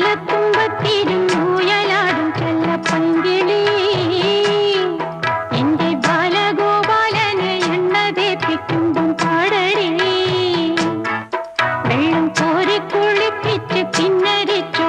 ഓലത്തുമ്പത്തിരുന്നൂയലാടും ചെല്ലപ്പൈങ്കിളി എന്റെ ബാലഗോപാലനെ എണ്ണ തേപ്പിക്കുമ്പം പാടടി വെള്ളം കോരി കുളിപ്പിച്ച് പിന്നരിച്ചു